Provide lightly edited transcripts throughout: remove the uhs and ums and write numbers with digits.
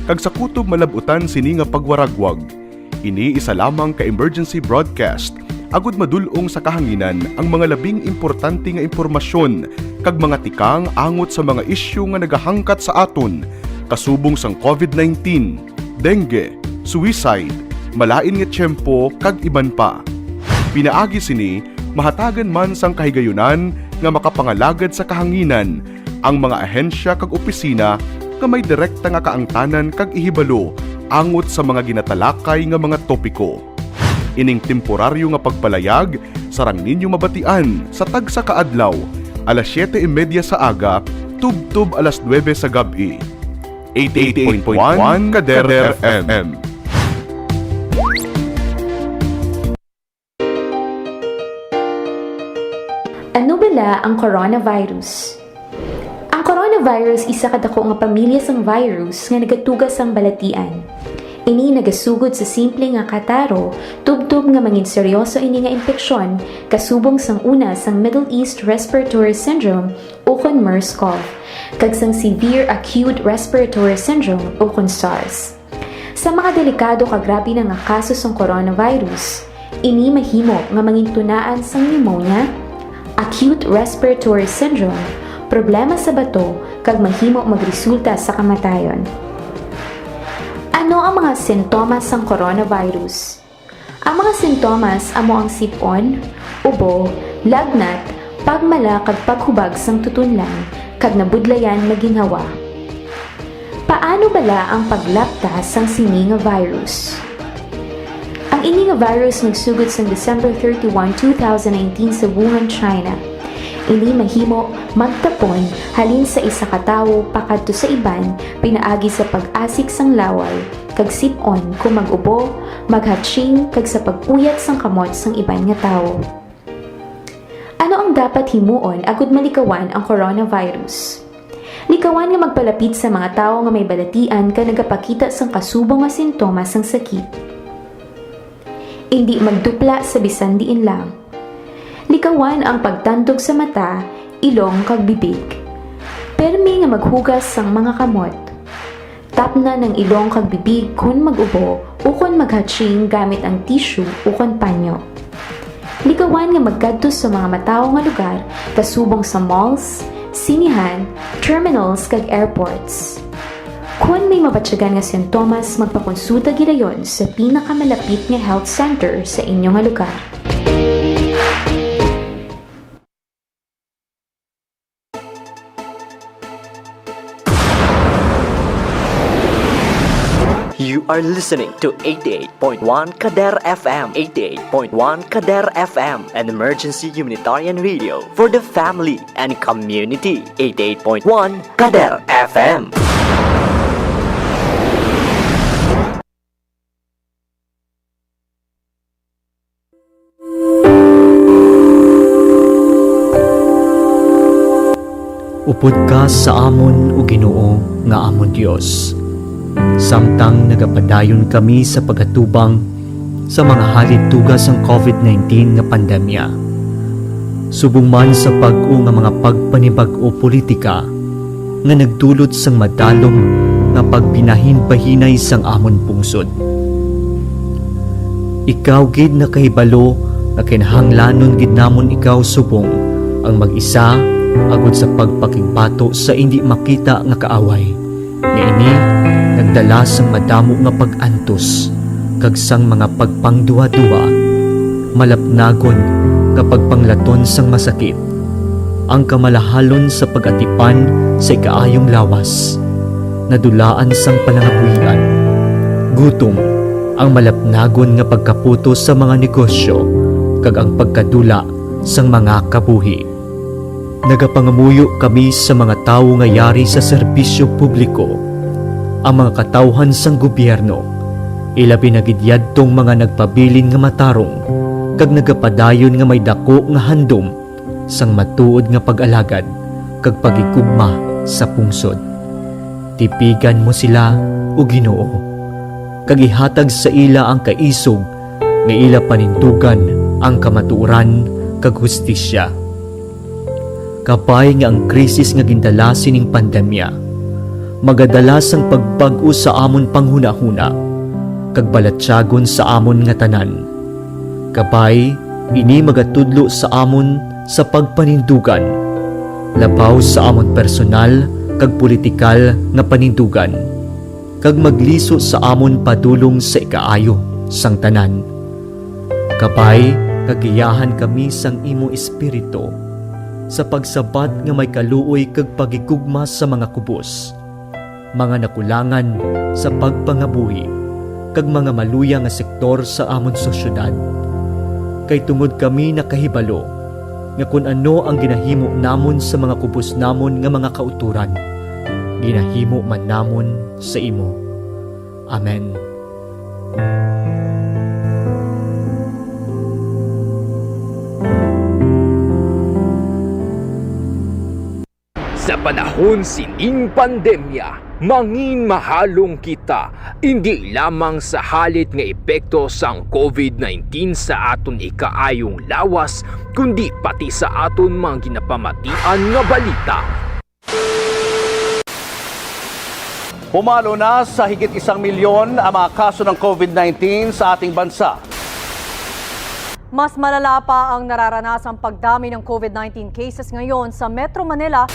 kag sa kutob malabutan sini nga pagwaragwag. Ini isa lamang ka emergency broadcast agud madulong sa kahanginan ang mga labing importante nga impormasyon kag mga tikang angot sa mga isyu nga nagahangkat sa aton kasubong sang COVID-19, dengue, suicide, malain nga tiyempo kag iban pa. Pinaagi sini mahatagan man sang kahigayunan nga makapangalagad sa kahanginan ang mga ahensya kag opisina nga may direkta nga kaangtanan kag ihibalo angot sa mga ginatalakay nga mga topiko. Ining temporaryo nga pagpalayag sarang ninyo mabatian sa tagsa kaadlaw, alas 7:30 sa aga, tub-tub alas 9 sa gabi. 88.1 Kader FM. Ano bala ang coronavirus? Ang coronavirus isa kadako nga pamilya sang virus nga nagatugas sang balatian. Ini nagasugod sa simple nga kataro, tubtub nga mangin seryoso ini nga impeksyon kasubong sang una sang Middle East Respiratory Syndrome o kon MERS-CoV, kag sang Severe Acute Respiratory Syndrome o kon SARS. Sa mga delikado kag grabe na nga kaso sang coronavirus, ini mahimo nga mangin tunaan sang pneumonia, acute respiratory syndrome, problema sa bato, kag mahimo magresulta sa kamatayon. Ano ang mga sintomas ng coronavirus? Ang mga sintomas amo ang sipon, ubo, lagnat, pagmala kag paghubag sang tutunlan, kag nabudlayan maginhawa. Paano bala ang paglaptas sang sini nga virus? Ang ini nga virus nagsugod sang December 31, 2019 sa Wuhan, China. Ini mahimo magtapon halin sa isa ka tawo pakadto sa iban pinaagi sa pag-asik sang laway, kag sip-on kung mag-ubo, maghatching kag sa pag-uyat sang kamot sang iban nga tawo. Ano ang dapat himuon agud malikawan ang coronavirus? Likawan nga magpalapit sa mga tawo nga may balatian ka nagapakita sang kasubong nga sintomas sang sakit. Hindi magdupla sa bisan diin lang. Likawan ang pagtandog sa mata, ilong kag bibig. Permi nga maghugas sang mga kamot. Tapna ng ilong kag bibig kung mag-ubo o kung maghatching gamit ang tissue o kung panyo. Likawan nga magkadto sa mga matawo nga lugar kasubong sa malls, sinihan, terminals kag airports. Kung may mabatyagan nga sintomas, magpakonsulta gidayon sa pinakamalapit nga health center sa inyong nga lugar. You are listening to 88.1 Kader FM. 88.1 Kader FM, an emergency humanitarian radio for the family and community. 88.1 Kader FM. Upod ka sa amon o Ginoo nga amon Dios. Samtang nagapadayon kami sa pagatubang sa mga halitugas ng COVID-19 nga pandemya. Subong man sa pag-u nga mga pagpanibag-o politika nga nagdulot sang madalom nga pagbinahin-bahinay sang amon pungsod. Ikaw gid na kahibalo nga kinahanglanon gid namon ikaw subong ang mag-isa agud sa pagpakigbato sa hindi makita nga kaaway. Nga ini nagdala sang madamo nga pag-antos kag sang mga pagpangduwa-duwa, malapnagon nga pagpanglaton sang masakit, ang kamalahalon sa pag-atipan sa ikaayong lawas, nadulaan sang panangabuhian, gutom, ang malapnagon nga pagkaputo sa mga negosyo kag ang pagkadula sang mga kabuhi. Nagapangamuyo kami sa mga tawo nga yari sa serbisyo publiko, ang mga katawhan sang gobyerno, ilabi na gidyadtong mga nagpabilin nga matarong, kag nagapadayon nga may dako nga handom sang matuod nga pag-alagad kag pagikugma sa pungsod. Tipigan mo sila o Ginoo, kag ihatag sa ila ang kaisog nga ila panintugan ang kamatuoran kag hustisya. Kapay nga ang krisis nga gindala sining pandemya, magadalas ang pagbag-o sa amon panghuna-huna, kag balatyagon sa amon nga tanan. Kapay, ini magatudlo sa amon sa pagpanindugan, labaw sa amon personal kag politikal nga panindugan, kag magliso sa amon padulong sa ikaayo sang tanan. Kapay, kagiyahan kami sang imo espiritu sa pagsabat nga may kaluoy kag pagigugma sa mga kubos, mga nakulangan sa pagpangabuhi, kag mga maluya nga sektor sa amon sosyedad. Kay tungod kami nakahibalo nga kung ano ang ginahimo namon sa mga kubos namon nga mga kauturan, ginahimo man namon sa imo. Amen. Sa panahon sining pandemya, mangin mahalong kita, hindi lamang sa halit nga epekto sang COVID-19 sa aton ikaayong lawas, kundi pati sa aton mga ginapamatian nga balita. Pumalo na sa higit 1 milyon ang mga kaso ng COVID-19 sa ating bansa. Mas malala pa ang nararanasang pagdami ng COVID-19 cases ngayon sa Metro Manila.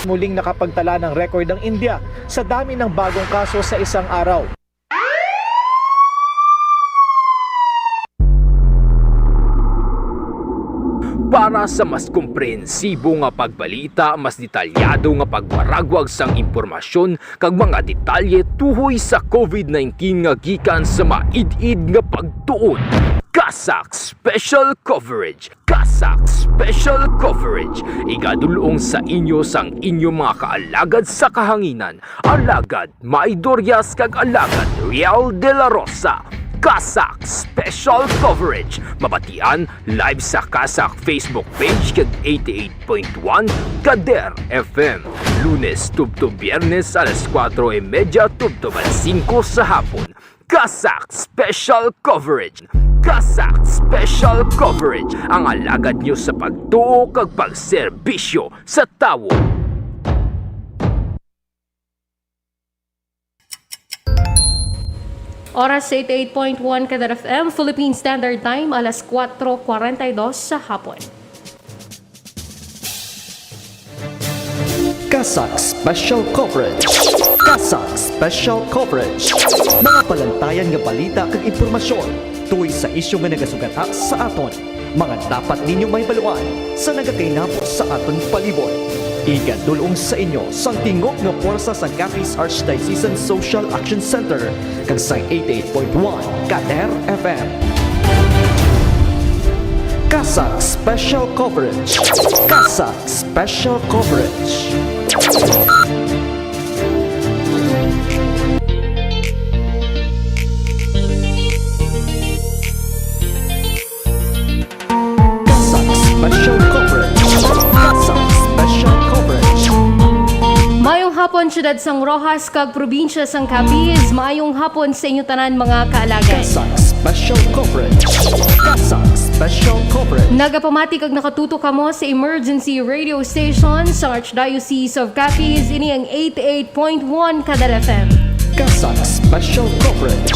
Muling nakapagtala ng record ang India sa dami ng bagong kaso sa isang araw. Para sa mas komprehensibo nga pagbalita, mas detalyado nga pagwaragwag sang impormasyon kag mga detalye tuhoy sa COVID-19 nga gikan sa maid-id nga pagtuon. Kasak Special Coverage. Kasak Special Coverage. Igadulong sa inyo sang inyong mga kaalagad sa kahanginan. Alagad Maidorias kag alagad Real de la Rosa. Kasak Special Coverage. Mabatian live sa Kasak Facebook page kag 88.1 Kader FM. Lunes tubto Biyernes alas 4:30 tubto 5 sa hapon. Kasak Special Coverage. Kasak Special Coverage. Ang alagad nyo sa pagtuo kag pagserbisyo sa tawo. Oras 88.1 Kadar FM, Philippine Standard Time, alas 4:42 sa hapon. Kasak Special Coverage. Kasak Special Coverage. Mga palantayan nga balita kag impormasyon tuwi sa isyu nga nagasugata sa aton. Mga dapat ninyo may baluan sa nagakainapos sa aton palibot. Igadulong sa inyo sang tingog nga puwersa sa Capiz Archdiocesan Social Action Center kag sa 88.1 Kader FM. Kasak Special Coverage. Kasak Special Coverage. Kasak Special Coverage. Kasak Special Coverage. Mayong hapon, Siyudad Sang Rojas, kag probinsya sang Capiz. Mayong hapon sa inyo tanan mga kaalagay. Kasak Special Coverage. Kasak Special Coverage. Nagapamati kag nakatuto kamo sa emergency radio station sa Archdiocese of Capiz. Ini ang 88.1 Kadar FM. Kasak Special Coverage.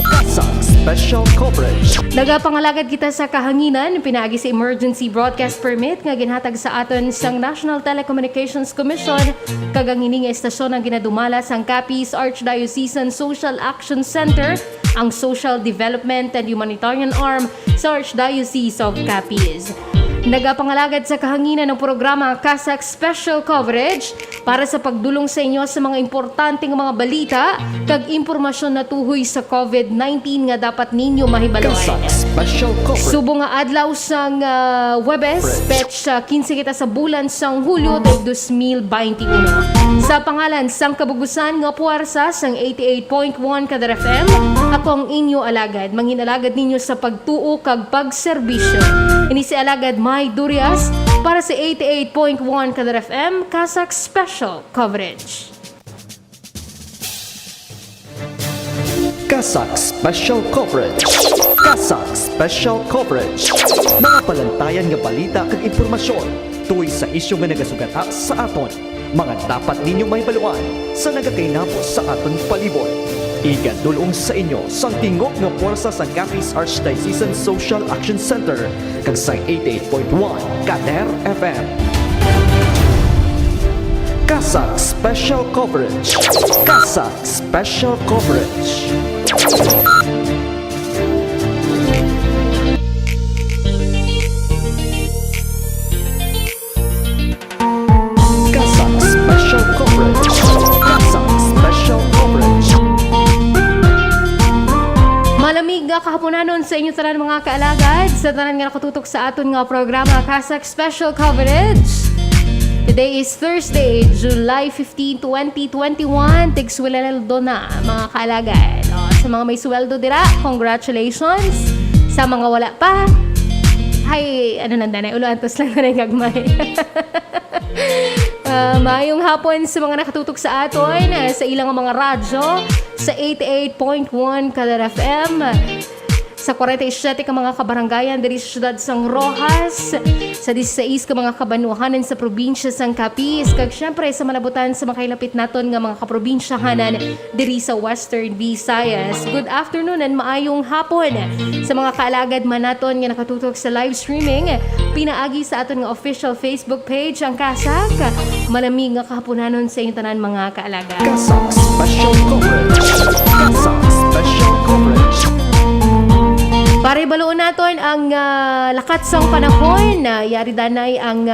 Kasak Special Coverage. Nagapangalagad kita sa kahanginan, pinaagi sa emergency broadcast permit nga ginhatag sa aton sang National Telecommunications Commission kag ang ining estasyon ang ginadumala sang Capiz Archdiocesan Social Action Center, ang social development and humanitarian arm sa Archdiocese of Capiz. Nagapangalagad sa kahanginan ng programa Kasak Special Coverage para sa pagdulong sa inyo sa mga importanteng mga balita kag impormasyon na tuhoy sa COVID-19 nga dapat ninyo mahibaluan. Kasak Special Coverage. Subo nga adlaw sang Webes, petch 15 kita sa bulan sang Hulyo 2021. Sa pangalan sang kabugusan nga puwersa sang 88.1 Kadar FM, ako ang inyo alagad, manginalagad ninyo sa pagtuo kag pagserbisyo. Ini si alagad May Durias para sa 88.1 Kadar FM, Kasak Special Coverage. Kasak Special Coverage. Kasak Special Coverage. Mga palantayan nga balita kag impormasyon tuwi sa isyu nga nagasugata sa aton. Mga dapat ninyo may baluan sa nagakainapos sa aton palibot. Igadulong sa inyo sang tingog nga puwersa sa Capiz Archdiocesan Social Action Center kag sa 88.1 Kader FM. Kasag Special Coverage. Kasag Special Coverage. Kasag Special Coverage. Kasag Special Coverage. Malamig nga kahaponanon sa inyo tanan mga kaalagad sa tanan nga nakatutok sa aton nga programa Kasag Special Coverage. Today is Thursday, July 15, 2021. Tig-sweldo na mga kaalagad. Sa mga may sweldo dira, congratulations. Sa mga wala pa, ay, ano nandanay, uluantos lang na gagmay. Maayong hapon sa mga nakatutok sa aton, sa ilang mga radyo, sa 88.1 Kader FM, sa 47 ka mga kabarangayan diri sa siyudad sang Rojas, sa 16 ka mga kabanuahanan sa probinsya sang Capiz, kag syempre sa malabutan sa makailapit naton nga mga kaprobinsyahanan diri sa Western Visayas. Good afternoon and maayong hapon sa mga kaalagad man naton nga nakatutok sa live streaming pinaagi sa aton nga official Facebook page ang Kasag. Malamig nga kahaponanon sa inyong tanan mga kaalagad. Kasag Special Coverage. Kasag Special Coverage. Pare-baloon naton ang lakat sang panahon. Yari danay ang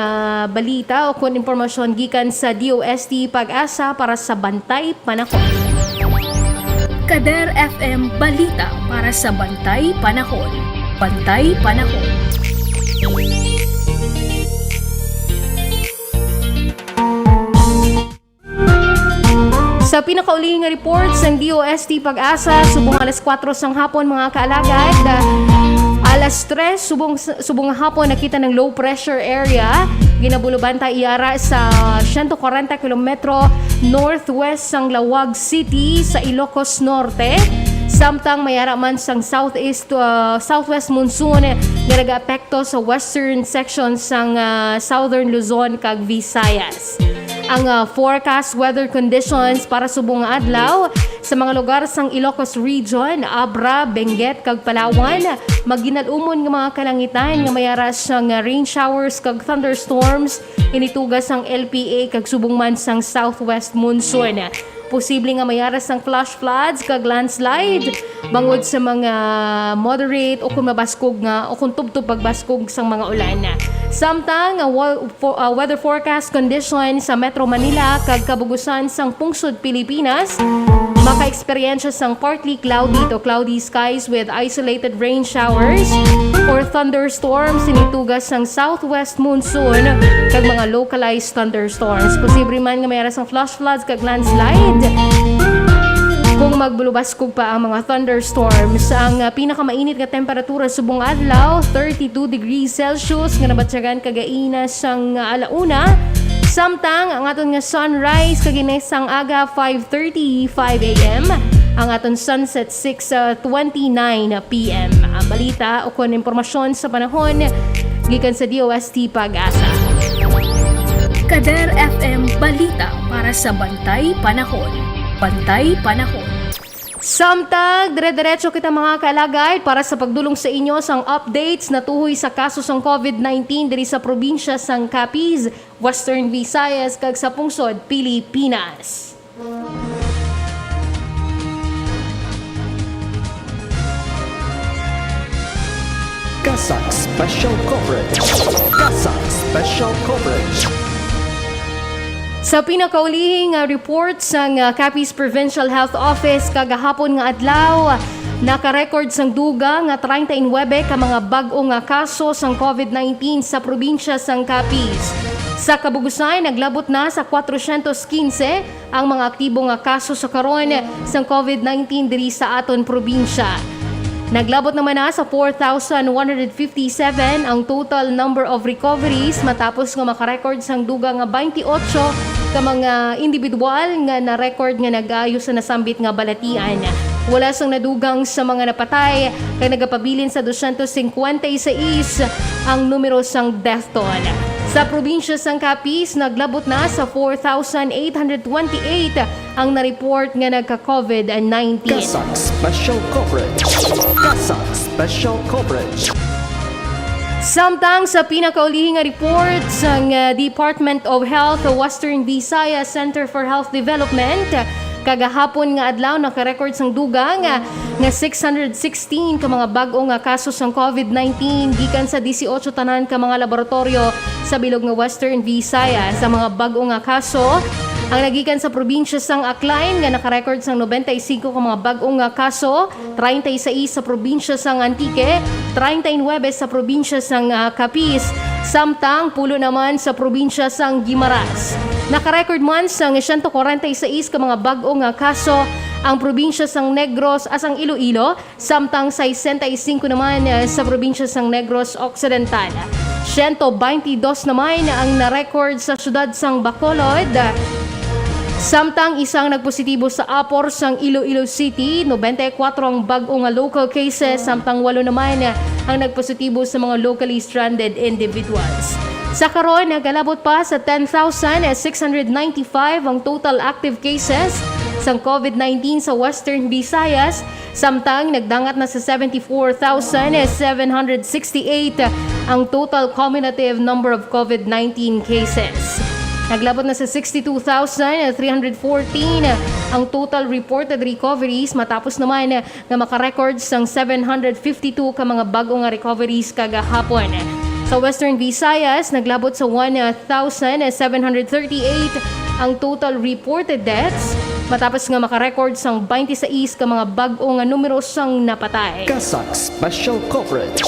balita o kung impormasyon gikan sa DOST Pag-asa para sa Bantay Panahon. Kader FM Balita para sa Bantay Panahon. Bantay Panahon. Sa pinakaulihing nga report ng DOST Pag-asa, subong alas 4 sang hapon mga kaalagad, alas 3 subong hapon nakita ng low pressure area ginabulubanta iara sa 140 kilometro northwest sang Lawag City sa Ilocos Norte. Samtang mayara man sang southwest monsoon nga nag-apekto sa western section sang southern Luzon kag Visayas. Ang forecast weather conditions para subong nga adlaw sa mga lugar sang Ilocos Region, Abra, Benguet kag Palawan, magginalumon nga mga kalangitan nga mayara sang rain showers kag thunderstorms initugas sang LPA kag subong man sang southwest monsoon. Posible nga mayaras ng flash floods kag landslide bangod sa mga moderate o kung mabaskog nga o kung tubtub pagbaskog sang mga ulan. Samtang weather forecast condition sa Metro Manila kag kabugusan sang pungsod Pilipinas maka-eksperyensya sang partly cloudy to cloudy skies with isolated rain showers or thunderstorms sinitugas sang southwest monsoon kag mga localized thunderstorms. Posible man nga mayaras ng flash floods kag landslide kung magbulubaskog pa ang mga thunderstorms. Ang pinakamainit nga temperatura subong adlaw 32 degrees Celsius nga nabatyagan kagaina sang alauna. Samtang ang aton nga sunrise kaginay sang aga 5:35 AM, ang aton sunset 6:29 PM. Ang balita o kun impormasyon sa panahon gikan sa DOST Pag-asa. Kader FM Balita para sa Bantay Panahon. Bantay Panahon. Samtang dire-diretso kita mga kalagay para sa pagdulong sa inyo sang updates na tuhoy sa kaso sang COVID-19 diri sa probinsya sang Capiz, Western Visayas kag sa pungsod Pilipinas. Kasag Special Coverage. Kasag Special Coverage. Sa pinakaulihing report sang Capiz Provincial Health Office kagahapon nga adlaw, naka-record sang duga nga 39 ka mga bag-o nga kaso sang COVID-19 sa probinsya sang Capiz. Sa kabugusan, naglabot na sa 415 ang mga aktibo nga kaso sa karon sang COVID-19 diri sa aton probinsya. Naglabot naman na sa 4,157 ang total number of recoveries matapos nga makarecord sang duga nga 28 ka mga individual nga na-record nga nag-ayo sa nasambit nga balatian. Wala sang nadugang sa mga napatay kay nagapabilin sa 256 ang numero sang death toll. Sa probinsya sang Capiz, naglabot na sa 4,828 ang na-report nga nagka-COVID-19. Kasak Special Coverage. Kasak Special Coverage. Samtang sa pinakaulihing nga report sang Department of Health Western Visayas Center for Health Development, kagahapon nga adlaw naka-record sang dugang nga 616 ka mga bag-o nga kaso sang COVID-19 gikan sa 18 tanan ka mga laboratorio sa bilog nga Western Visayas. Sa mga bag-o nga kaso ang nagikan sa probinsya sang Aklan nga naka-record sang 95 ka mga bag-o nga kaso, 36 sa probinsya sang Antique, 39 sa probinsya sang Capiz, samtang 10 naman sa probinsya sang Guimaras. Naka-record man sang 146 ka mga bag-o nga kaso ang probinsya sang Negros asang Iloilo, samtang 65 naman sa probinsya sang Negros Occidental. 122 naman ang na-record sa syudad sang Bacolod. Samtang isang nagpositibo sa Apor sang Iloilo City, 94 ang bag-o nga local cases, samtang 8 naman ang nagpositibo sa mga locally stranded individuals. Sa karon, nagalabot pa sa 10,695 ang total active cases sang COVID-19 sa Western Visayas, samtang nagdangat na sa 74,768 ang total cumulative number of COVID-19 cases. Naglabot na sa 62,314 ang total reported recoveries, matapos naman na makarecord sang 752 ka mga bag-o nga recoveries kagahapon. Sa Western Visayas, naglabot sa 1,738 ang total reported deaths, matapos nga makarecord sang 26 ka mga bag-o nga numero sang napatay. Kasak Special Coverage.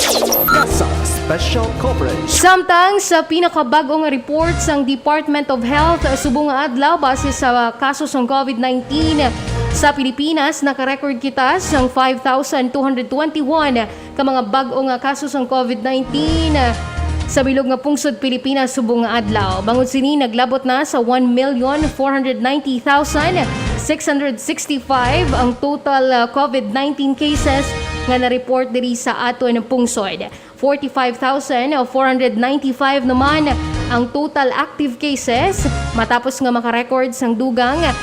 Kasak Special Coverage. Samtang sa pinakabago nga report sang Department of Health subong nga adlaw base sa kaso sang COVID-19 sa Pilipinas, nakarecord kita sang 5,221 ka mga bag-o nga kaso sang COVID-19 sa bilog nga pungsod Pilipinas subong nga adlaw. Bangod sini naglabot na sa 1,490,665 ang total COVID-19 cases nga na-report diri sa aton pungsod. 45,495 naman ang total active cases, matapos nga makarecord sang dugang nga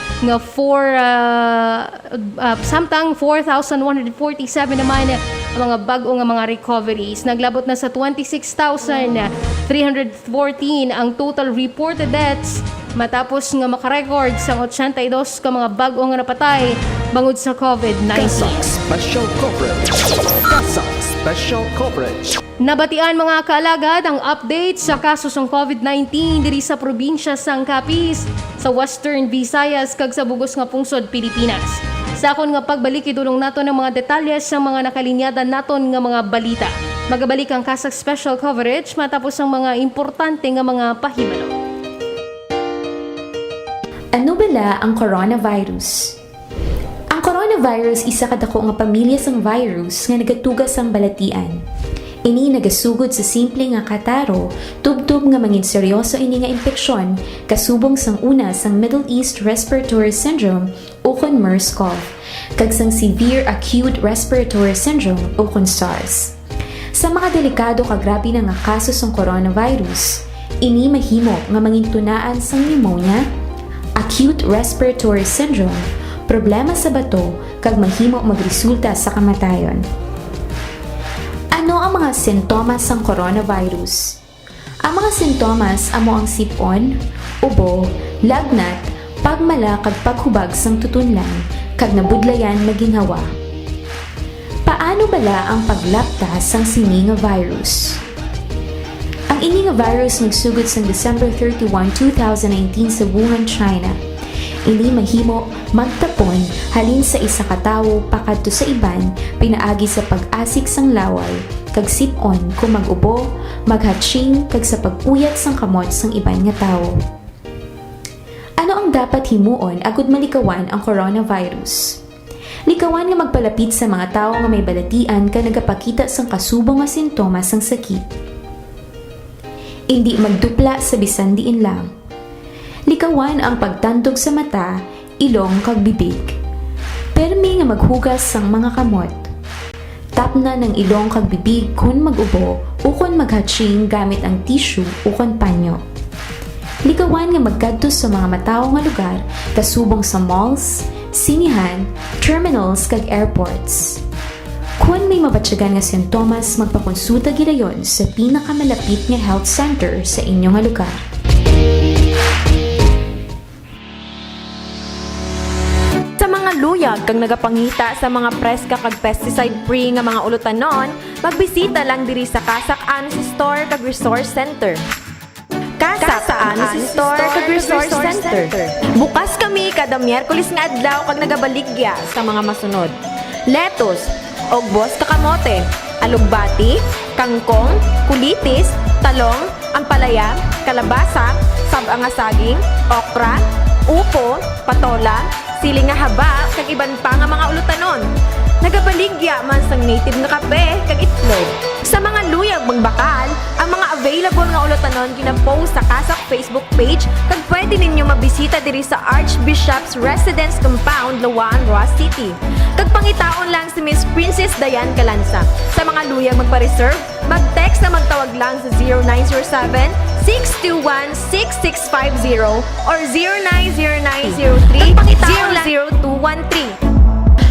samtang 4,147 naman ang mga bag-o nga mga recoveries. Naglabot na sa 26,314 ang total reported deaths, matapos nga makarecord sang 82 ka mga bag-o nga napatay bangod sa COVID-19. Kasak Special Coverage. Kasak Special Coverage. Nabatian mga kaalagad ang update sa kaso sang COVID-19 diri sa probinsya sang Capiz, sa Western Visayas kag sa bugos nga pungsod Pilipinas. Sa akon nga pagbalik, idulong nato ng mga detalye sa mga nakalinyadan naton nga mga balita. Magabalik ang Kasak Special Coverage matapos ang mga importante nga mga pahibalo. Ano bala ang coronavirus? Ang coronavirus isa kadako nga pamilya sang virus nga nagatugas sang balatian. Ini nagasugod sa simple nga kataro, tubtub nga mangin seryoso ini nga impeksyon, kasubong sang una sang Middle East Respiratory Syndrome o kon MERS-CoV, kag sang Severe Acute Respiratory Syndrome o kon SARS. Sa mga delikado kag grabe na nga kaso sang coronavirus, ini mahimo nga mangin tunaan sang pneumonia, acute respiratory syndrome, problema sa bato, kag mahimo magresulta sa kamatayon. Ano ang mga sintomas ng coronavirus? Ang mga sintomas amo ang sipon, ubo, lagnat, pagmala kag paghubag sang tutunlan, kag nabudlayan maginhawa. Paano bala ang paglaptas sang sini nga virus? Ang ini nga virus nagsugod sang December 31, 2019 sa Wuhan, China. Ini mahimo magtapon halin sa isa ka tawo pakadto sa iban pinaagi sa pag-asik sang laway, kag sip-on kung mag-ubo, maghatching kag sa pag-uyat sang kamot sang iban nga tawo. Ano ang dapat himuon agud malikawan ang coronavirus? Likawan nga magpalapit sa mga tawo nga may balatian ka nagapakita sang kasubong nga sintomas sang sakit. Hindi magdupla sa bisan diin lang. Likawan ang pagtandog sa mata, ilong kag bibig. Permi nga maghugas sang mga kamot. Tap na ng ilong kag bibig kun mag-ubo ukon maghatching gamit ang tissue ukon panyo. Ligawan nga magkadto sa mga matawo nga lugar kasubong sa malls, sinihan, terminals kag airports. Kung may mabatyagan nga sintomas, magpakonsulta gidayon sa pinakamalapit nga health center sa inyong nga lugar. Sa mga luyag kag nagapangita sa mga preska kag pesticide-free nga mga ulutanon, magbisita lang diri sa Kasak Ansi Store kag Resource Center. Kasak Ansi Store kag Resource Center. Bukas kami kada Miyerkules nga adlaw kag nagabaligya sa mga masunod. Lettuce, ogbos kakamote, alugbati, kangkong, kulitis, talong, ampalaya, kalabasa, sabang nga saging, okra, upo, patola, siling nga haba, kag iban pa nga mga ulutanon. Nagabaligya man sang native nga kape kag itlog. Sa mga luyag magbakal, ang mga available nga ulutanon gina-post sa Kasak Facebook page kag pwede ninyo mabisita diri sa Archbishop's Residence Compound, Lawaan, Roa City. Kag pangitaon lang si Miss Princess Dayan Calanza. Sa mga luyag magpa-reserve, mag-text na magtawag lang sa 0907-621-6650 or 090903-00213.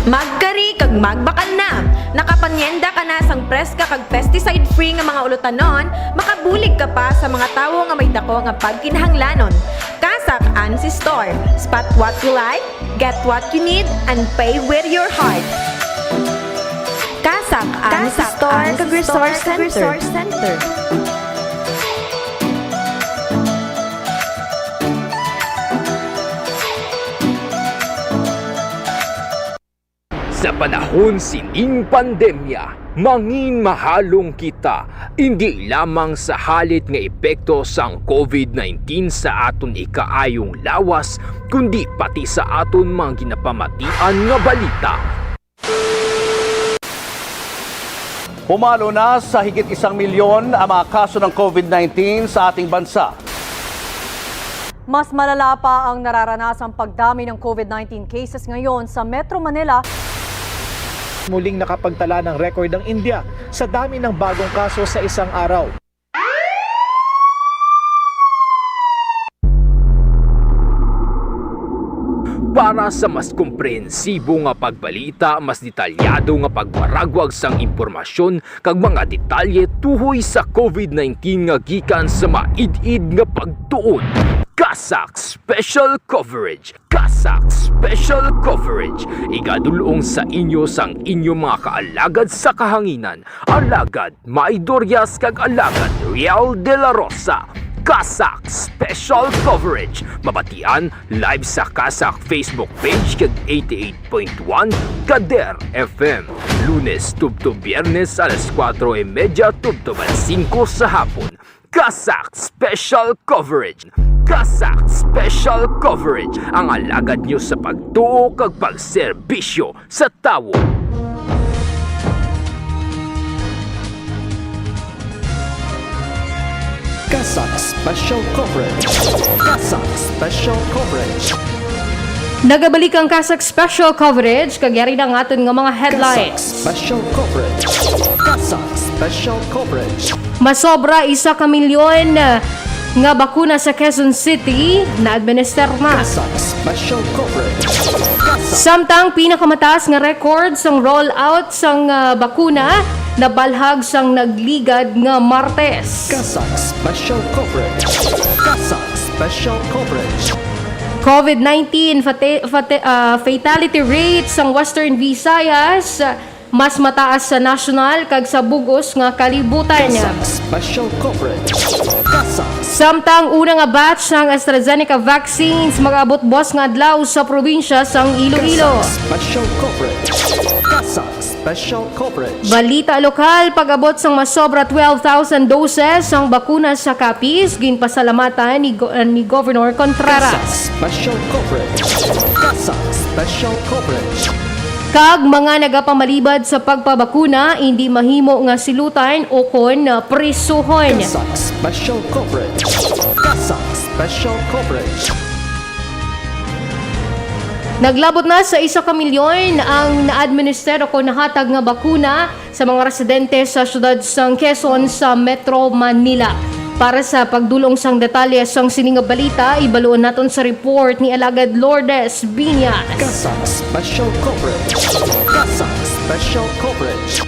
Magkari kag magbakal na. Nakapanyenda ka na sang preska kag pesticide-free nga mga ulutanon, makabulig ka pa sa mga tawo nga may dako nga pagkinahanglanon. Kasak Ansi Store. Spot what you like, get what you need, and pay with your heart. Kasak Ansi Store kag Resource Center. Sa panahon sining pandemya, mangin mahalong kita, hindi lamang sa halit nga epekto sang COVID-19 sa aton ikaayong lawas, kundi pati sa aton mga ginapamatian nga balita. Pumalo na sa higit 1 milyon ang mga kaso ng COVID-19 sa ating bansa. Mas malala pa ang nararanasang pagdami ng COVID-19 cases ngayon sa Metro Manila. Muling nakapagtala ng record ang India sa dami ng bagong kaso sa isang araw. Para sa mas komprehensibo nga pagbalita, mas detalyado nga pagwaragwag sang impormasyon kag mga detalye tuhoy sa COVID-19 nga gikan sa maid-id nga pagtuon. Kasak Special Coverage. Kasak Special Coverage. Igadulong sa inyo sang inyong mga kaalagad sa kahanginan. Alagad Maidoryas kag alagad Real de la Rosa. Kasak Special Coverage. Mabatian live sa Kasak Facebook page kag 88.1 Kader FM. Lunes tubto Biyernes alas 4:30 tubto 5 sa hapon. Kasak Special Coverage. Kasak Special Coverage. Ang alagad nyo sa pagtuo kag pagserbisyo sa tawo. Kasak Special Coverage. Kasak Special Coverage. Nagabalik ang Kasak Special Coverage, kagyari ng aton nga mga headlines. Kasak Special Coverage. Kasak Special Coverage. Masobra 1 milyon nga bakuna sa Quezon City na administer na. Kasak Special Coverage. Samtang pinakamataas nga record sang rollout sang bakuna na balhag sang nagligad nga Martes. Kasak Special Coverage. Kasak Special Coverage. COVID-19 fatality rate sang Western Visayas mas mataas sa national kag sa bugos nga kalibutan. Kasak Special Coverage. Kasak. Samtang una nga batch ng AstraZeneca vaccines mag-abot buwas nga adlaw sa probinsya sang Iloilo. Kasak Special Coverage. Kasak Special Coverage. Balita lokal, pag-abot sang masobra 12,000 doses ang bakuna sa Capiz, ginpasalamatan ni Governor Contreras. Kasak Special Coverage. Kasak Special Coverage. Kag mga nagapamalibad sa pagpabakuna, hindi mahimo nga silutan o kon prisuhon. Kasak Special Coverage. Kasak Special Coverage. Naglabot na sa 1 milyon ang na-administer o nahatag nga bakuna sa mga residente sa syudad sang Quezon sa Metro Manila. Para sa pagdulong sang detalye sang sining nga balita, ibaluan naton sa report ni Alagad Lourdes Biñas. Kasang Special Coverage. Kasang Special Coverage.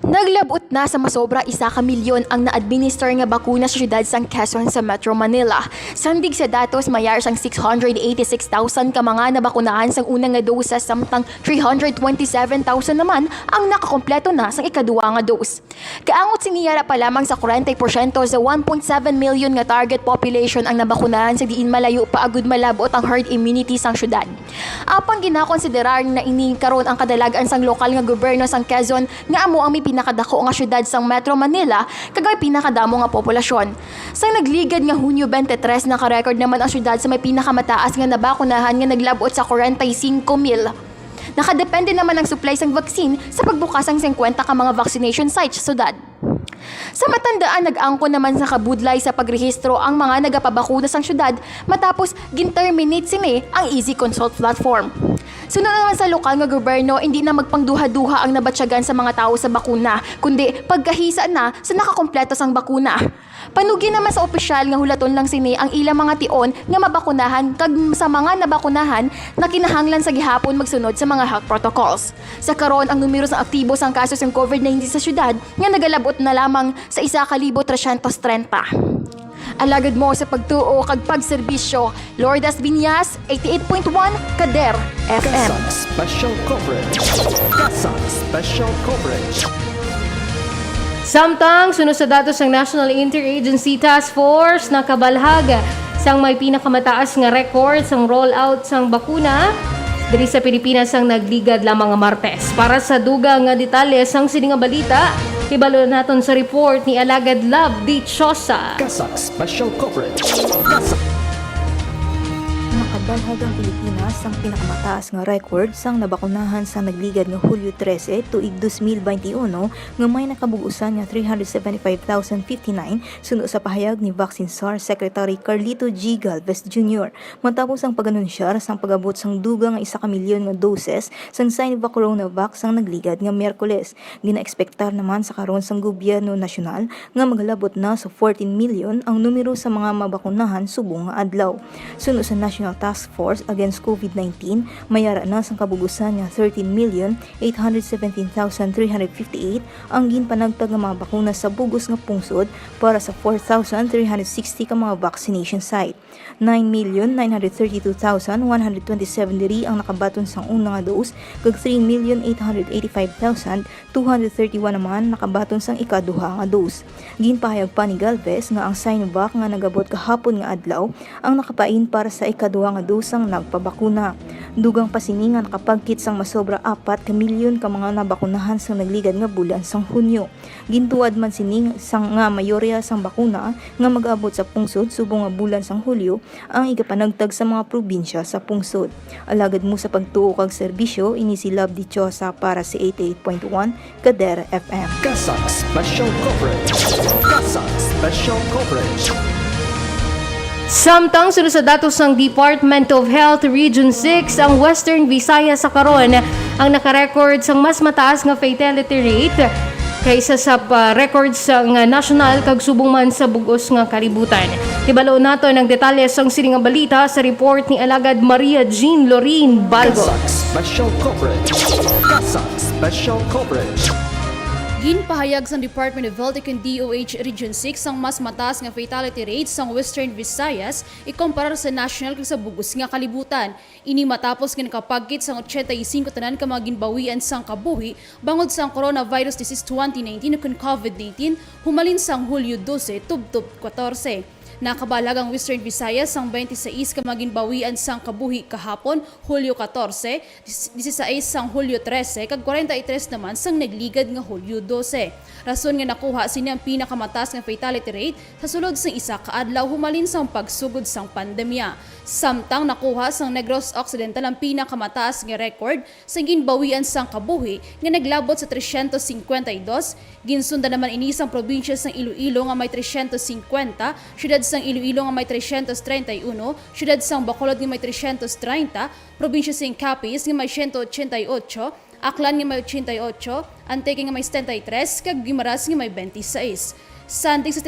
Naglabot na sa masobra 1 milyon ang na-administer nga bakuna sa syudad sang Quezon sa Metro Manila. Sandig sa datos, mayar sang 686,000 ka mga nabakunahan sang unang nga dose samtang 327,000 naman ang nakakompleto na sang ikaduwa nga dose. Kaangot siniyara pa lamang sa 40% sa 1.7 million nga target population ang nabakunahan sa diin malayo pa agud malabot ang herd immunity sang syudad. Apang ginakonsiderar na ini karon ang kadalagan sang lokal nga gobyerno sang Quezon nga amo ang may pinakadako nga syudad sang Metro Manila kagay pinakadamo nga populasyon. Sang nagligad nga Hunyo 23 naka-record naman ang syudad sa may pinakamataas nga nabakunahan nga naglabot sa 45,000. Nakadepende naman ang supply sang vaccine sa pagbukas ang 50 ka mga vaccination sites sa syudad. Sa matandaan, nag-angko naman sa kabudlay sa pagrehistro ang mga nagapabakuna sang syudad matapos ginterminate sini ang Easy Consult platform. Sunod naman sa lokal nga gobyerno, hindi na magpangduha-duha ang nabatsyagan sa mga tao sa bakuna, kundi pagkahisa na sa nakakompleto sang bakuna. Panugi naman sa opisyal nga hulaton lang sini ang ilang mga tion nga mabakunahan kag sa mga nabakunahan na kinahanglan sa gihapon magsunod sa mga health protocols. Sa karon ang numero sang aktibo sang kaso ng COVID-19 sa syudad nga nagalabot na lamang sa 1,330. Alagad mo sa pagtuo kag pagserbisyo. Lourdes Biñas, 88.1 Kader FM. Kasang Special Coverage. Kasang Special Coverage. Samtang sunod sa datos ng National Interagency Task Force na kabalhag sang may pinakamataas nga record sang rollout sang bakuna diri sa Pilipinas ang nagligad lamang nga Martes. Para sa dugang nga detalye sang sining nga balita, ibalo naton sa report ni Alagad Love Dichosa. Kasang Special Coverage. Kasang Nakabalhag ang Pilipinas ang pinakamataas nga record sang nabakunahan sa nagligad nga Hulyo 13 tuig 2021 nga may nakabugusan nga 375,059 suno sa pahayag ni Vaccine SAR Secretary Carlito G. Galvez Jr. Matapos ang pag-anunsyar sang pag-abot sang dugang nga 1 milyon nga doses sang Sinovac Coronavac sang nagligad nga Miyerkules. Ginaekspektar naman sa karon sang gobyerno nasyonal nga magalabot na sa 14 million ang numero sa mga mabakunahan subong nga adlaw. Suno sa National Task Force Against COVID-19, mayara na sang kabugusan nga 13,817,358 ang ginpanagtag nga mga bakuna sa bugos nga pungsod para sa 4,360 ka mga vaccination site. 9,932,127 diri ang nakabaton sang una nga dose kag 3,885,231 naman nakabaton sang ikaduha nga dose. Ginpahayag pa ni Galvez nga ang Sinovac nga nagabot kahapon nga adlaw ang nakapain para sa ikaduha nga dose ang nagpabakuna. Dugang pasini nga nakapagkit sang masobra 4 ka milyon ka mga nabakunahan sang nagligad nga bulan sang Hunyo. Gintuad man sini sang nga mayorya sang bakuna nga mag-abot sa pungsod subong nga bulan sang Hulyo ang igapanagtag sa mga probinsya sa pungsod. Alagad mo sa pagtuo kag serbisyo, ini si Love Dichosa para sa 88.1 Kader FM. Kasang Special Coverage. Kasang Special Coverage. Samtang sunod sa datos ng Department of Health Region 6, ang Western Visayas sa karon ang nakarecord sang mas mataas nga fatality rate kaysa sa record sang national kag subong man sa bugos nga kalibutan. Tibalo nato ng detalye sang sining nga balita sa report ni Alagad Maria Jean Lorin Balgo. Kasang Special Coverage. Kasang Special Coverage. Ginpahayag sa Department of Health ug DOH Region 6 ang mas mataas nga fatality rate sa Western Visayas ikumpara sa national kag sa bugos nga kalibutan. Ini matapos nga nakapagkit sang 85 tanan ka mga ginbawian sang kabuhi bangod sang coronavirus disease 2019 ug COVID-19 humalin sang Hulyo 12 tubtob 14. Nakabalag ang Western Visayas sang 26 ka maginbawian sang kabuhi kahapon, Hulyo 14, 16 sang Hulyo 13, kag 43 naman sang nagligad nga Hulyo 12. Rason nga nakuha sini ang pinakamataas nga fatality rate sa sulod sang isa ka adlaw humalin sang pagsugod sang pandemya. Samtang nakuha sang Negros Occidental ang pinakamataas nga record sa ginbawian sang kabuhi nga naglabot sa 352, ginsundan naman ini sang probinsya sang Iloilo nga may 350, syudad sang Iloilo nga may 331, siyudad sang Bacolod nga may 330, probinsya sang Capiz nga may 188, Aklan nga may 88, Antique nga may 73, kag Guimaras nga may 26. Sanding sa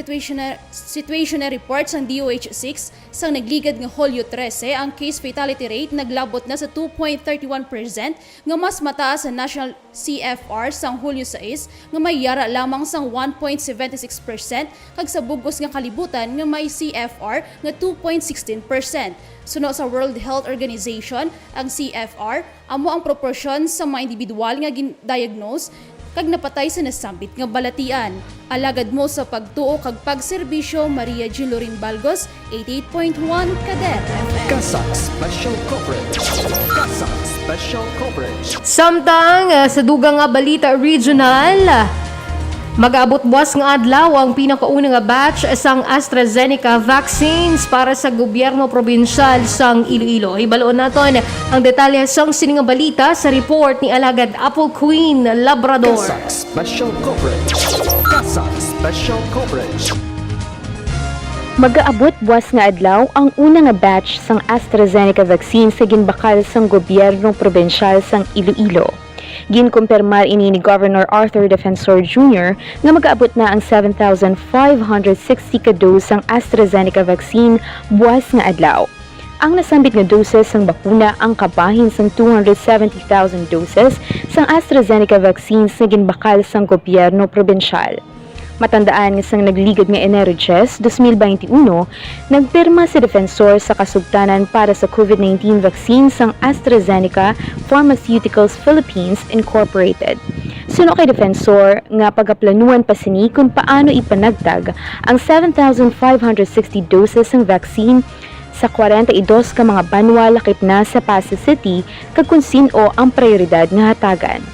situationary report sang DOH-6 sang nagligad nga Hulyo 13, ang case fatality rate naglabot na sa 2.31% nga mas mataas sa national CFR sang Hulyo 6 nga may yara lamang sang 1.76% kag sa bugos nga kalibutan nga may CFR nga 2.16%. Suno sa World Health Organization, ang CFR amo ang proporsyon sa mga individual nga diagnose kag napatay sa nasambit nga balatian. Alagad mo sa pagtuo kag pagserbisyo, Maria Jean Lorin Balgos, 88.1 Kader FM. Kasak Special Coverage. Kasak Special Coverage. Samtang sa dugang nga balita regional, mag-abot buwas nga adlaw ang pinakaunang nga batch sang AstraZeneca vaccines para sa gobyerno probinsyal sang Iloilo. Ibaloon naton ang detalye sang sining nga balita sa report ni Alagad Apple Queen Labrador. Kasak Special Coverage. Kasak Special Coverage. Mag-aabot buwas nga adlaw ang una nga batch sang AstraZeneca vaccine sa ginbakal sang gobyernong probinsyal sang Iloilo. Ginkumpirmar ini ni Governor Arthur Defensor Jr. nga mag-aabot na ang 7,560 ka dose sang AstraZeneca vaccine buwas nga adlaw. Ang nasambit nga doses sang bakuna ang kabahin sang 270,000 doses sang AstraZeneca vaccine sa ginbakal sang gobyerno probinsyal. Matandaan nga sang nagligad nga Enero 10, 2021, nagpirma si Defensor sa kasugtanan para sa COVID-19 vaccine sang AstraZeneca Pharmaceuticals Philippines Incorporated. Suno kay Defensor nga pagaplanuan pa sini kung paano ipanagtag ang 7,560 doses ng vaccine sa 42 ka mga banwa lakip na sa Pasay City kag kung sino ang prioridad nga hatagan.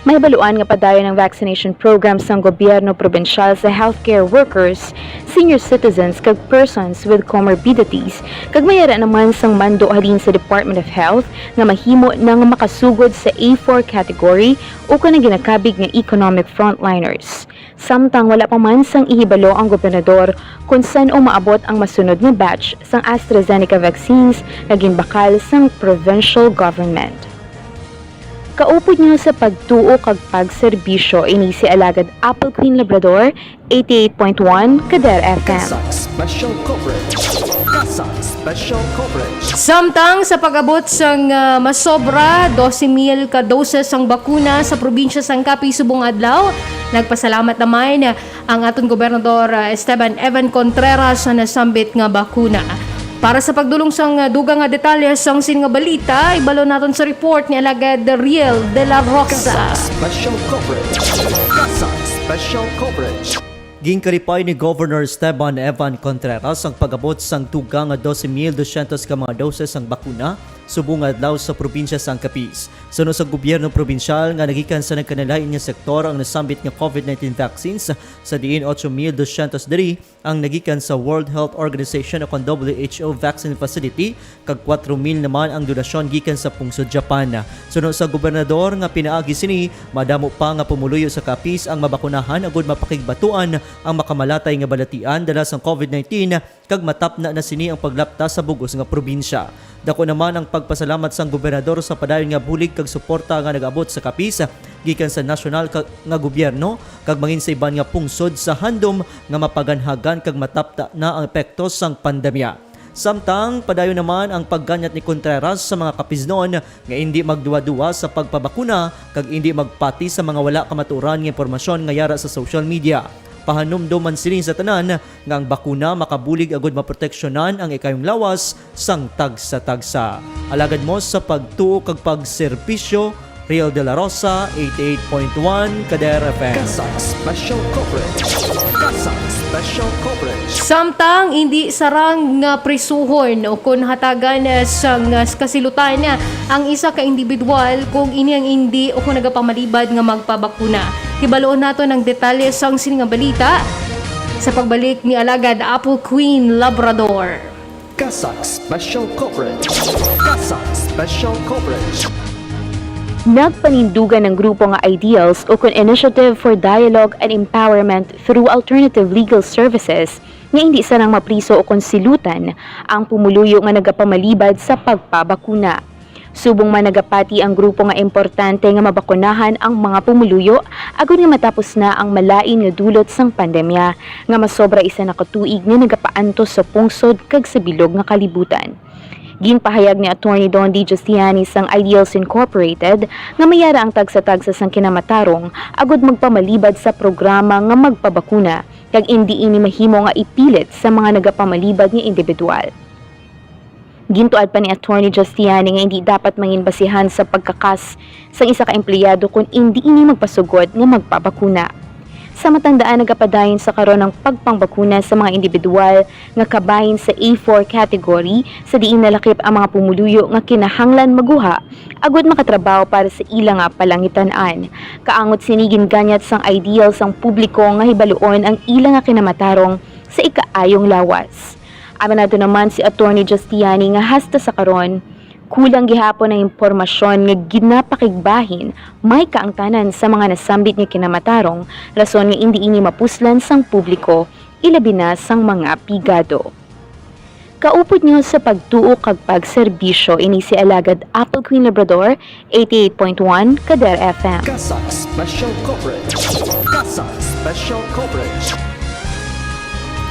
May baluan nga padayon ng vaccination program sang gobyerno probinsyal sa healthcare workers, senior citizens kag persons with comorbidities, kag mayara naman sang mando halin sa Department of Health nga mahimo nang makasugod sa A4 category o kanang ginakabig nga economic frontliners. Samtang wala pa man sang ihibalo ang gobernador kung saan o maabot ang masunod nga batch sang AstraZeneca vaccines na ginbakal sang provincial government. Kaupod niyo sa pagtuo kag pagserbisyo ini si Alagad Apple Queen Labrador, 88.1 Kader FM. Kasak Special Coverage. Kasak Special Coverage. Samtang sa pag-abot sang masobra 12,000 ka doses ang bakuna sa probinsya sang Capiz subong adlaw, nagpasalamat naman ang aton gobernador Esteban Evan Contreras sa nasambit nga bakuna. Para sa pagdulong sang dugang nga detalye sang sin nga balita, ibalo naton sa report ni Alagad Riel de la Rosa. Kasak Special Coverage. Kasak Special Coverage. Ginkaripay ni Governor Esteban Evan Contreras ang pag-abot sang tugang nga 12,200 ka mga doses ang bakuna subong adlaw sa probinsya sang Capiz. Suno sa gobyerno probinsyal nga nagikan sa nagkanalain nga sektor ang nasambit nga COVID-19 vaccines sa diin 8,203 ang nagikan sa World Health Organization o WHO Vaccine Facility kag 4,000 naman ang donasyon gikan sa pungsod Japan. Suno sa gobernador nga pinaagi sini, madamo pa nga pumuluyo sa Capiz ang mabakunahan agud mapakigbatuan ang makamalatay nga balatian dala sang COVID-19 kag matapna na sini ang paglapta sa bugos nga probinsya. Dako naman ang pagpasalamat sang gobernador sa padayon nga bulig kag suporta nga nag-abot sa Capiz gikan sa nasyonal nga gobyerno kag mangin sa iban nga pungsod sa handom nga mapaganhagan kag matapta na ang epekto sang pandemya. Samtang padayon naman ang pagganyat ni Contreras sa mga Capiznon nga hindi magduwa-duwa sa pagpabakuna kag hindi magpati sa mga wala kamaturan nga impormasyon nga yara sa social media. Pahanumduman sini sa tanan nga ang bakuna makabulig agud maproteksyonan ang ikayong lawas sang tagsa-tagsa. Alagad mo sa pagtuo kag pagserbisyo, Riel de la Rosa, 88.1 Kader FM. Kasak Special Coverage. Kasak Special Coverage. Samtang hindi sarang nga prisuhon o kung hatagan sang kasilutan ang isa ka individual kung ini ang hindi o kung nagapamalibad nga magpabakuna. Hibaloon nato ng detalye sang sining nga balita sa pagbalik ni Alagad Apple Queen Labrador. Kasak Special Coverage. Kasak Special Coverage. Nagpanindugan ng grupo nga Ideals o kung Initiative for Dialogue and Empowerment through Alternative Legal Services nga hindi sarang mapriso o konsilutan ang pumuluyo nga nagapamalibad sa pagpabakuna. Subong man nagapati ang grupo nga importante nga mabakunahan ang mga pumuluyo agud nga matapos na ang malain nga dulot sang pandemya nga masobra isa na katuig nga nagapaantos sa pungsod kag sa bilog nga kalibutan. Ginpahayag ni Attorney Don D. Justiani sang Ideals Incorporated nga mayara ang tagsa-tagsa sang kinamatarong agud magpamalibad sa programa nga magpabakuna kag hindi ini mahimo nga ipilit sa mga nagapamalibad nga individual. Gintuad pa ni Attorney Justiani nga hindi dapat manginbasihan sa pagkakas sa isa ka empleyado kung hindi ini magpasugod nga magpabakuna. Sa matandaan nagapadayon sa karon ng pagpangbakuna sa mga individual nga kabahin sa A4 category sa diin nalakip ang mga pumuluyo nga kinahanglan maguha agud makatrabaho para sa ilang nga palangitan-an. Kaangot sinigin ganyat sang ideal sang publiko nga hibaluon ang ilang nga kinamatarong sa ikaayong lawas. Abanado naman si Attorney Justiani nga hasta sa karon kulang gihapon ang impormasyon nga ginapakigbahin may kaangtanan sa mga nasambit nga kinamatarong rason nga hindi ini mapuslan sang publiko ilabi na sang mga pigado. Kaupod nyo sa pagtuo kag pagserbisyo ini si Alagad Apple Queen Labrador 88.1 Kader FM. Kasak Special Coverage. Kasak Special Coverage.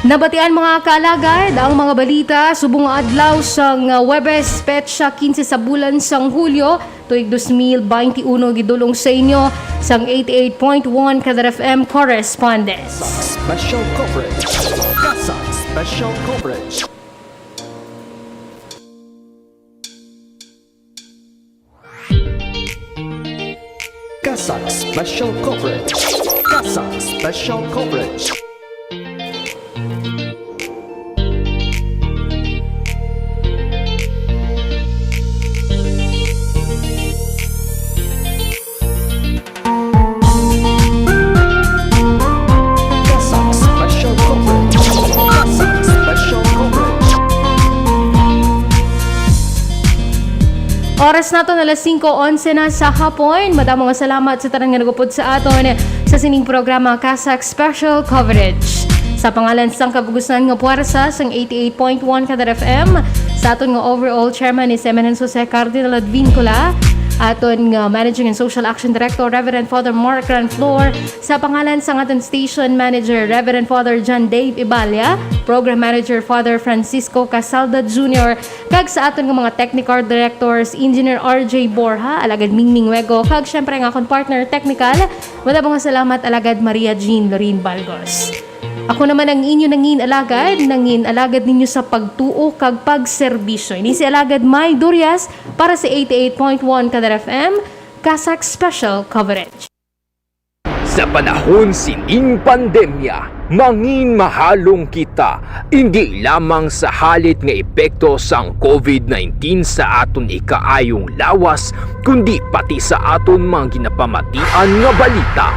Nabatian mga kaalagad ang mga balita subong adlaw sang Webes petsa 15 sa bulan sang Hulyo tuig 2021 gidulong sa inyo sang 88.1 Kader FM correspondence. Special Coverage. Kasak Special Coverage. Kasak Special Coverage. Kasak Special Coverage. Oras nato na alas 5:11 na sa hapon. Madamong nga salamat sa tanang nga nagupod sa aton sa sining programa Kasak Special Coverage. Sa pangalan sang kabugusan nga puwersa sang 88.1 Kader FM, sa aton nga overall chairman ni Eminence Jose Cardinal Advincula, aton nga Managing and Social Action Director Reverend Father Mark Ranflor, sa pangalan sang aton Station Manager Reverend Father John Dave Ibalia, Program Manager Father Francisco Casalda Jr., kag sa aton nga mga Technical Directors Engineer RJ Borja, Alagad Mingming Wego, kag syempre nga akong partner technical, madamong nga salamat Alagad Maria Jean Lorin Balgos. Ako naman ang inyo nangin alagad ninyo sa pagtuo kag pagserbisyo. Ini si Alagad May Durias para sa 88.1 Kader FM, Kasak Special Coverage. Sa panahon sining pandemya, mangin mahalong kita, hindi lamang sa halit nga epekto sang COVID-19 sa aton ikaayong lawas, kundi pati sa aton mga ginapamatian nga balita.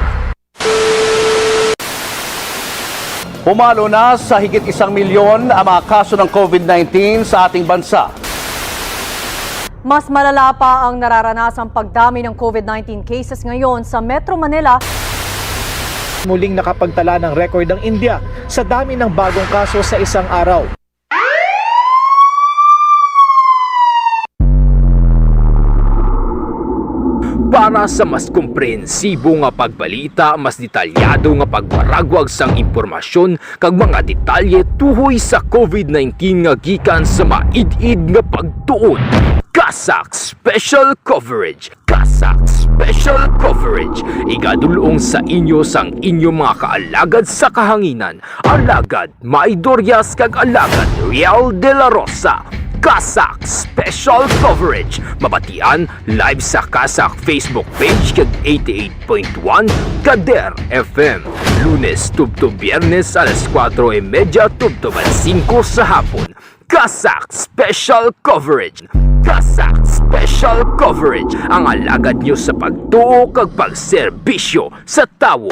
Pumalo na sa higit 1 milyon ang mga kaso ng COVID-19 sa ating bansa. Mas malala pa ang nararanasang pagdami ng COVID-19 cases ngayon sa Metro Manila. Muling nakapagtala ng record ang India sa dami ng bagong kaso sa isang araw. Para sa mas komprehensibo nga pagbalita, mas detalyado nga pagwaragwag sang impormasyon kag mga detalye tuhoy sa COVID-19 nga gikan sa maid-id nga pagtuon. Kasak Special Coverage. Kasak Special Coverage. Igadulong sa inyo sang inyong mga kaalagad sa kahanginan. Alagad May Durias kag Alagad Real de la Rosa. Kasak Special Coverage. Mabatian live sa Kasak Facebook page kag 88.1 Kader FM. Lunes tubto Biyernes alas 4:30 tubto 5 sa hapon. Kasak Special Coverage. Kasak Special Coverage. Ang alagad nyo sa pagtuo kag pagserbisyo sa tawo.